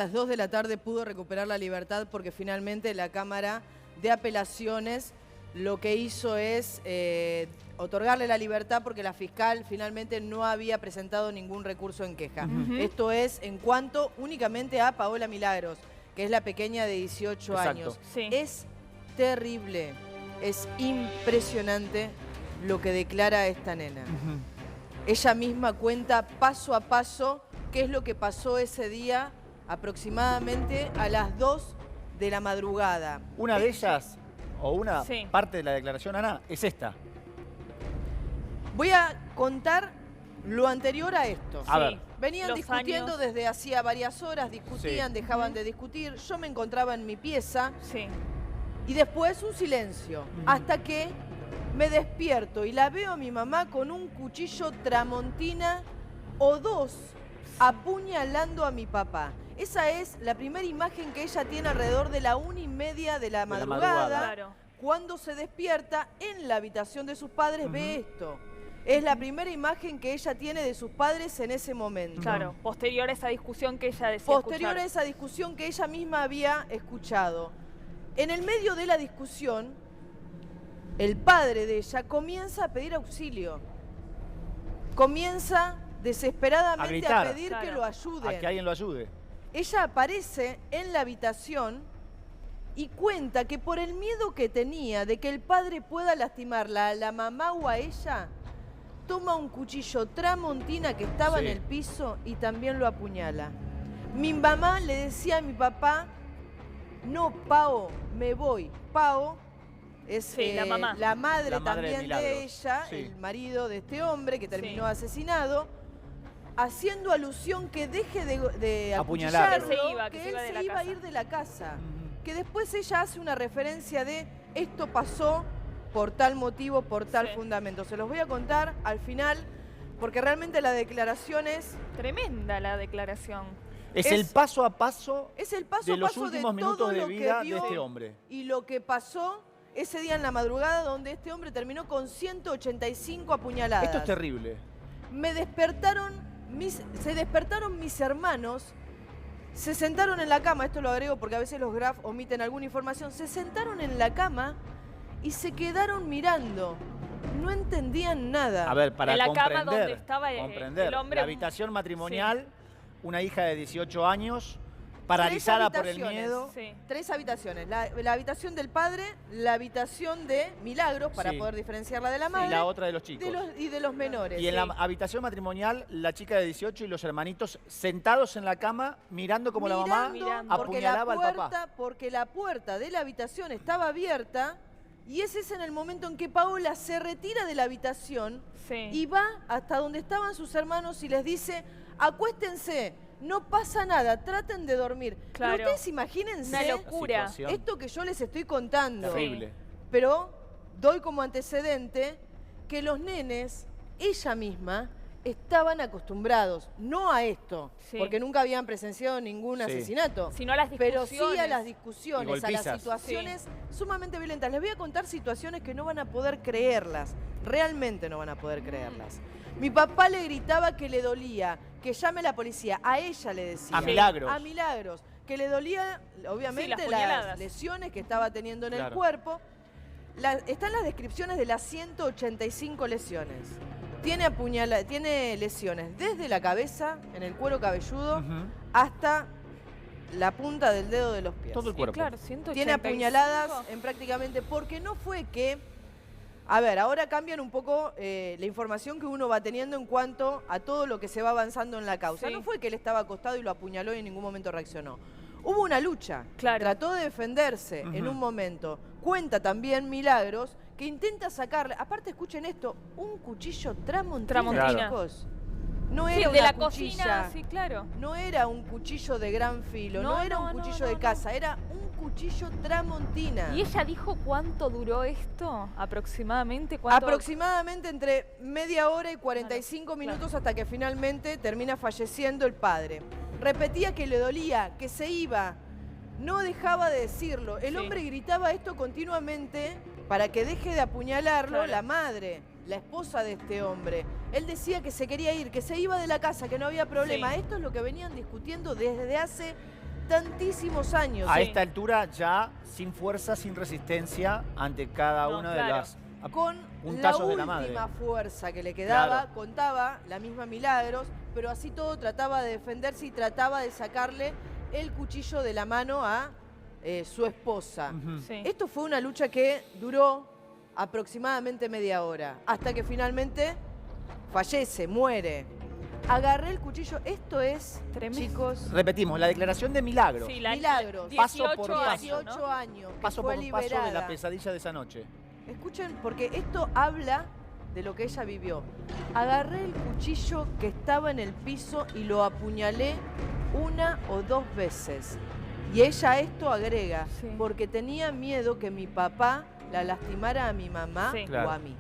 A las 2 de la tarde pudo recuperar la libertad porque finalmente la Cámara de Apelaciones lo que hizo es otorgarle la libertad porque la fiscal finalmente no había presentado ningún recurso en queja. Esto es en cuanto únicamente a Paola Milagros, que es la pequeña de 18 años. Sí. Es terrible, es impresionante lo que declara esta nena. Ella misma cuenta paso a paso qué es lo que pasó ese día aproximadamente a las 2 de la madrugada. Una de ellas, o una parte de la declaración, Ana, es esta. Voy a contar lo anterior a esto. A ver. Venían discutiendo desde hacía varias horas, discutían, dejaban de discutir. Yo me encontraba en mi pieza y después un silencio. Hasta que me despierto y la veo a mi mamá con un cuchillo tramontina o dos apuñalando a mi papá. Esa es la primera imagen que ella tiene alrededor de la 1:30 de la madrugada. Cuando se despierta en la habitación de sus padres ve esto. Es la primera imagen que ella tiene de sus padres en ese momento. Claro, posterior a esa discusión que ella decía Posterior a esa discusión que ella misma había escuchado. En el medio de la discusión, el padre de ella comienza a pedir auxilio. Comienza desesperadamente a pedir que lo ayuden. A que alguien lo ayude. Ella aparece en la habitación y cuenta que por el miedo que tenía de que el padre pueda lastimarla a la mamá o a ella, toma un cuchillo tramontina que estaba en el piso y también lo apuñala. Mi mamá le decía a mi papá, no, Pao, me voy. Pao es la madre también de ella, el marido de este hombre que terminó asesinado, haciendo alusión que deje de apuñalarlo, que él se iba a ir de la casa. Que después ella hace una referencia de esto pasó por tal motivo, por tal fundamento. Se los voy a contar al final, porque realmente la declaración es... Tremenda la declaración. Es el paso a paso de los últimos minutos de vida de este hombre. Y lo que pasó ese día en la madrugada donde este hombre terminó con 185 apuñaladas. Esto es terrible. Se despertaron mis hermanos, se sentaron en la cama, esto lo agrego porque a veces los graf omiten alguna información, se sentaron en la cama y se quedaron mirando. No entendían nada. A ver, para en la comprender, cama donde estaba el hombre. La habitación matrimonial, una hija de 18 años, paralizada por el miedo. 3 habitaciones. La habitación del padre, la habitación de Milagros, para poder diferenciarla de la madre. Y la otra de los chicos. Y de los menores. Y en la habitación matrimonial, la chica de 18 y los hermanitos sentados en la cama, mirando como la mamá apuñalaba al papá. Porque la puerta de la habitación estaba abierta. Y ese es en el momento en que Paola se retira de la habitación y va hasta donde estaban sus hermanos y les dice, acuéstense, no pasa nada, traten de dormir. Pero ustedes imagínense una locura. Esto que yo les estoy contando. Terrible. Pero doy como antecedente que los nenes, ella misma, estaban acostumbrados, no a esto, porque nunca habían presenciado ningún asesinato, sino a las discusiones. pero sí a las discusiones, a las golpizas. situaciones sumamente violentas. Les voy a contar situaciones que no van a poder creerlas, realmente no van a poder creerlas. Mi papá le gritaba que le dolía, que llame a la policía, a ella le decía. A Milagros. A Milagros, que le dolía, obviamente, las lesiones que estaba teniendo en el cuerpo. Están las descripciones de las 185 lesiones. Tiene lesiones desde la cabeza, en el cuero cabelludo, hasta la punta del dedo de los pies. Todo el cuerpo. Claro, 185. Tiene apuñaladas en prácticamente... Porque no fue que... A ver, ahora cambian un poco la información que uno va teniendo en cuanto a todo lo que se va avanzando en la causa. No fue que él estaba acostado y lo apuñaló y en ningún momento reaccionó. Hubo una lucha. Trató de defenderse en un momento. Cuenta también Milagros que intenta sacarle, aparte escuchen esto, un cuchillo tramontina. Chicos. No era de la cuchilla, cocina, no era un cuchillo de gran filo, no era un cuchillo de casa, era un cuchillo tramontina. ¿Y ella dijo cuánto duró esto? ¿Aproximadamente? Aproximadamente entre media hora y 45 minutos hasta que finalmente termina falleciendo el padre. Repetía que le dolía, que se iba, no dejaba de decirlo. El hombre gritaba esto continuamente para que deje de apuñalarlo la madre, la esposa de este hombre. Él decía que se quería ir, que se iba de la casa, que no había problema. Esto es lo que venían discutiendo desde hace tantísimos años. A esta altura ya sin fuerza, sin resistencia ante cada una de las con puntazos la de la madre. última fuerza que le quedaba, Claro. contaba la misma Milagros, pero así todo trataba de defenderse y trataba de sacarle el cuchillo de la mano a su esposa. Sí. Esto fue una lucha que duró aproximadamente media hora, hasta que finalmente fallece, muere. Agarré el cuchillo, esto es, Tremendo. chicos, Repetimos, la declaración de Milagros. Sí, Milagros. Paso 18 por años, paso. 18 ¿no? años, que Paso fue por paso liberada. de la pesadilla de esa noche. Escuchen, porque esto habla de lo que ella vivió. Agarré el cuchillo que estaba en el piso y lo apuñalé 1 o 2 veces. Y ella a esto agrega, Sí. porque tenía miedo que mi papá la lastimara a mi mamá Sí. o Claro. a mí.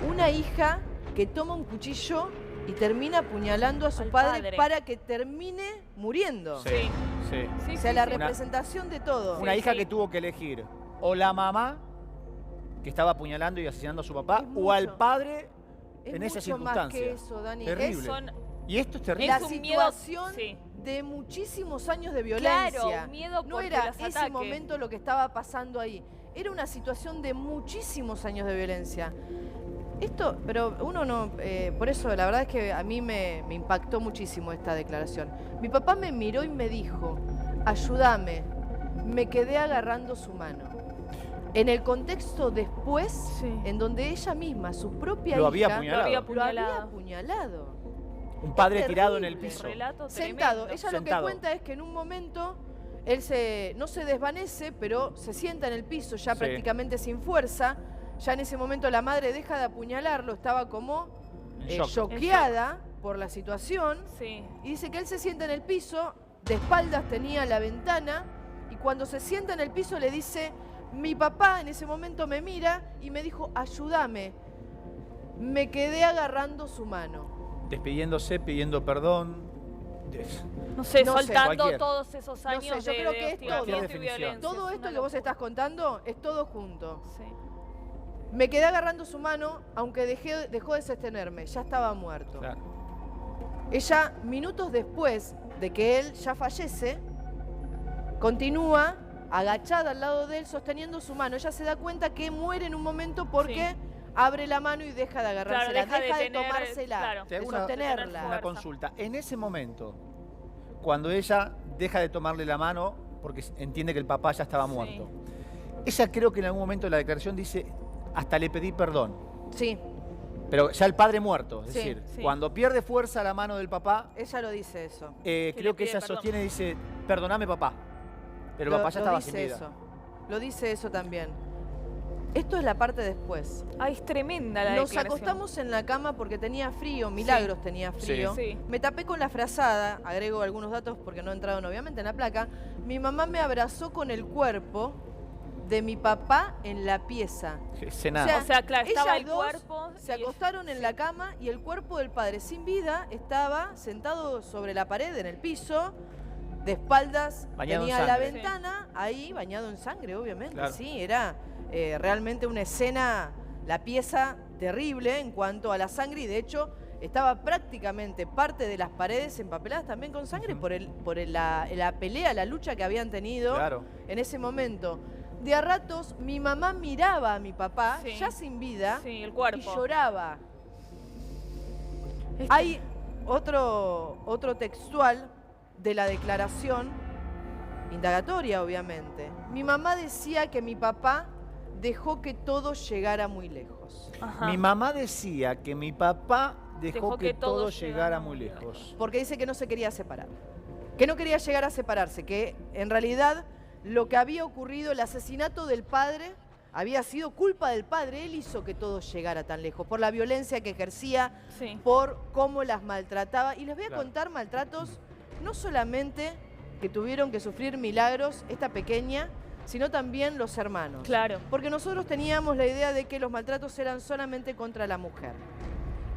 Una hija que toma un cuchillo y termina apuñalando a su Al padre padre. para que termine muriendo. Sí. sí. Sí, O sea, sí, la sí. representación de todo. Una Sí, hija sí. que tuvo que elegir o la mamá que estaba apuñalando y asesinando a su papá Es o al mucho. padre Es en esa mucho más circunstancia. que eso, Dani. Terrible. Es Son- Y esto es terrible. la Es un miedo, situación sí. de muchísimos años de violencia. Claro, un miedo No porque era los ese ataque. momento lo que estaba pasando ahí. Era una situación de muchísimos años de violencia. Esto, pero uno no, por eso la verdad es que a mí me impactó muchísimo esta declaración. Mi papá me miró y me dijo, ayúdame, me quedé agarrando su mano. En el contexto después, Sí. en donde ella misma, su propia Lo había hija, apuñalado. Lo había lo había apuñalado. apuñalado. Un padre Es tirado en el terrible. piso. Relato Sentado. tremendo. Ella lo que Sentado. cuenta es que en un momento él no se desvanece, pero se sienta en el piso ya Sí. prácticamente sin fuerza. Ya en ese momento la madre deja de apuñalarlo, estaba como En shock. choqueada por la situación. Sí. Y dice que él se sienta en el piso, de espaldas tenía la ventana, y cuando se sienta en el piso le dice, mi papá en ese momento me mira y me dijo, ayúdame. Me quedé agarrando su mano. Despidiéndose, pidiendo perdón. No sé, No sé. soltando Cualquier. todos esos No sé, años yo de, creo de que es hostigamiento todo. y Definición. violencia. Todo Es esto una que vos locura. estás contando es todo junto. Sí. Me quedé agarrando su mano, aunque dejó de sostenerme, ya estaba muerto. Claro. Ella, minutos después de que él ya fallece, continúa agachada al lado de él, sosteniendo su mano. Ella se da cuenta que muere en un momento porque Sí. abre la mano y deja de agarrársela, Claro, deja de tener, tomársela, claro, Te de hago sostenerla. fuerza. Una consulta. En ese momento, cuando ella deja de tomarle la mano porque entiende que el papá ya estaba Sí. muerto, ella creo que en algún momento de la declaración dice, hasta le pedí perdón. Sí, Pero ya el padre muerto, es Sí, decir, sí. cuando pierde fuerza la mano del papá, ella lo dice eso. le creo que pide ella perdón. sostiene y dice, perdoname papá. Pero el papá ya Lo estaba dice sin vida. eso. Lo dice eso también. Esto es la parte después. Ay, es tremenda la Nos declaración. acostamos en la cama porque tenía frío, Milagros tenía frío. Sí. Me tapé con la frazada, agrego algunos datos porque no entraron obviamente en la placa. Mi mamá me abrazó con el cuerpo de mi papá en la pieza. Escena. O sea, claro, estaba ellas el dos cuerpo se y- acostaron en la cama y el cuerpo del padre sin vida estaba sentado sobre la pared en el piso, de espaldas, Bañado en tenía la sangre. ventana, ahí bañado en sangre, obviamente. Claro. Sí, era realmente una escena, la pieza terrible en cuanto a la sangre y de hecho estaba prácticamente parte de las paredes empapeladas también con sangre Ujú. por la pelea, la lucha que habían tenido Claro. en ese momento. De a ratos mi mamá miraba a mi papá, Sí. ya sin vida, Sí, el y cuerpo. lloraba. Este- Hay otro textual de la declaración, indagatoria obviamente. Mi mamá decía que mi papá dejó que todo llegara muy lejos. Ajá. Mi mamá decía que mi papá dejó que todo llegara muy lejos. lejos. Porque dice que no se quería separar. Que no quería llegar a separarse, que en realidad lo que había ocurrido, el asesinato del padre, había sido culpa del padre. Él hizo que todo llegara tan lejos, por la violencia que ejercía, Sí. por cómo las maltrataba. Y les voy a Claro. contar maltratos no solamente que tuvieron que sufrir Milagros, esta pequeña, sino también los hermanos. Claro. Porque nosotros teníamos la idea de que los maltratos eran solamente contra la mujer.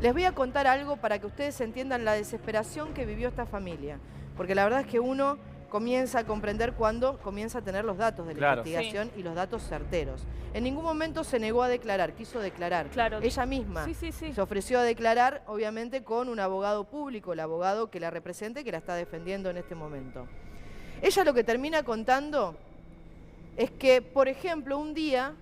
Les voy a contar algo para que ustedes entiendan la desesperación que vivió esta familia. Porque la verdad es que uno comienza a comprender cuando comienza a tener los datos de la Claro. investigación y los datos certeros. En ningún momento se negó a declarar, quiso declarar. Claro. Ella misma Sí, sí, sí. se ofreció a declarar, obviamente, con un abogado público, el abogado que la represente, que la está defendiendo en este momento. Ella lo que termina contando es que, por ejemplo, un día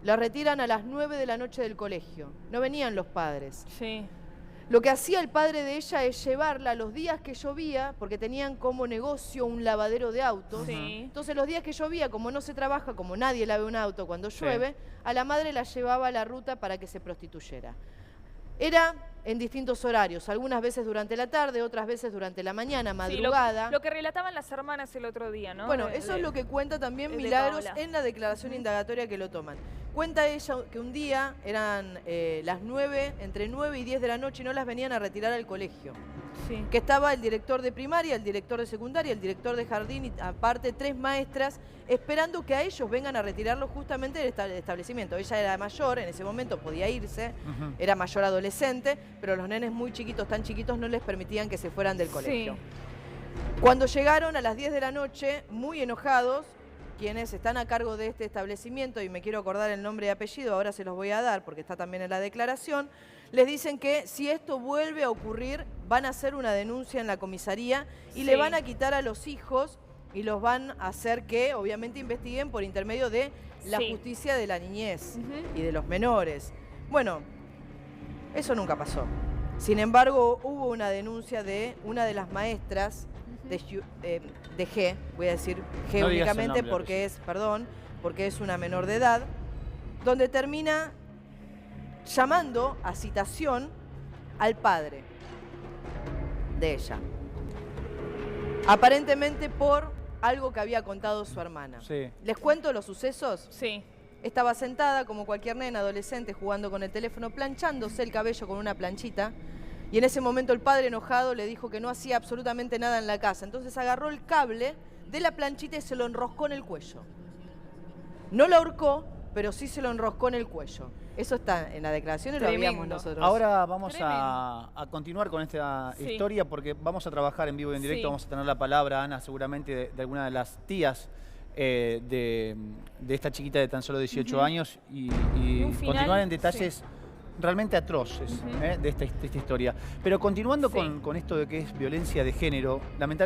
la retiran a las 9 de la noche del colegio. No venían los padres. Sí. Lo que hacía el padre de ella es llevarla los días que llovía, porque tenían como negocio un lavadero de autos. Sí. Entonces los días que llovía, como no se trabaja, como nadie lave un auto cuando llueve, a la madre la llevaba a la ruta para que se prostituyera. Era en distintos horarios, algunas veces durante la tarde, otras veces durante la mañana, madrugada. Sí, lo que relataban las hermanas el otro día, ¿no? Bueno, eso es lo que cuenta también Milagros en la declaración indagatoria que lo toman. Cuenta ella que un día eran las 9, entre 9 y 10 de la noche y no las venían a retirar al colegio. Sí. Que estaba el director de primaria, el director de secundaria, el director de jardín y aparte 3 maestras esperando que a ellos vengan a retirarlo justamente del establecimiento. Ella era mayor, en ese momento podía irse, era mayor adolescente, pero los nenes muy chiquitos, tan chiquitos, no les permitían que se fueran del colegio. Sí. Cuando llegaron a las 10 de la noche, muy enojados, quienes están a cargo de este establecimiento, y me quiero acordar el nombre y apellido, ahora se los voy a dar porque está también en la declaración, les dicen que si esto vuelve a ocurrir, van a hacer una denuncia en la comisaría y le van a quitar a los hijos y los van a hacer que, obviamente, investiguen por intermedio de la justicia de la niñez y de los menores. Bueno, eso nunca pasó. Sin embargo, hubo una denuncia de una de las maestras de G, voy a decir G no únicamente porque porque es una menor de edad, donde termina llamando a citación al padre de ella. Aparentemente por algo que había contado su hermana. Sí. ¿Les cuento los sucesos? Sí. Estaba sentada como cualquier nena adolescente jugando con el teléfono, planchándose el cabello con una planchita. Y en ese momento el padre enojado le dijo que no hacía absolutamente nada en la casa. Entonces agarró el cable de la planchita y se lo enroscó en el cuello. No la ahorcó, pero sí se lo enroscó en el cuello. Eso está en la declaración y lo habíamos nosotros. Ahora vamos a continuar con esta historia porque vamos a trabajar en vivo y en directo. Vamos a tener la palabra, Ana, seguramente de alguna de las tías de esta chiquita de tan solo 18 años y continuar en detalles realmente atroces de esta historia. Pero continuando con esto de que es violencia de género, lamentablemente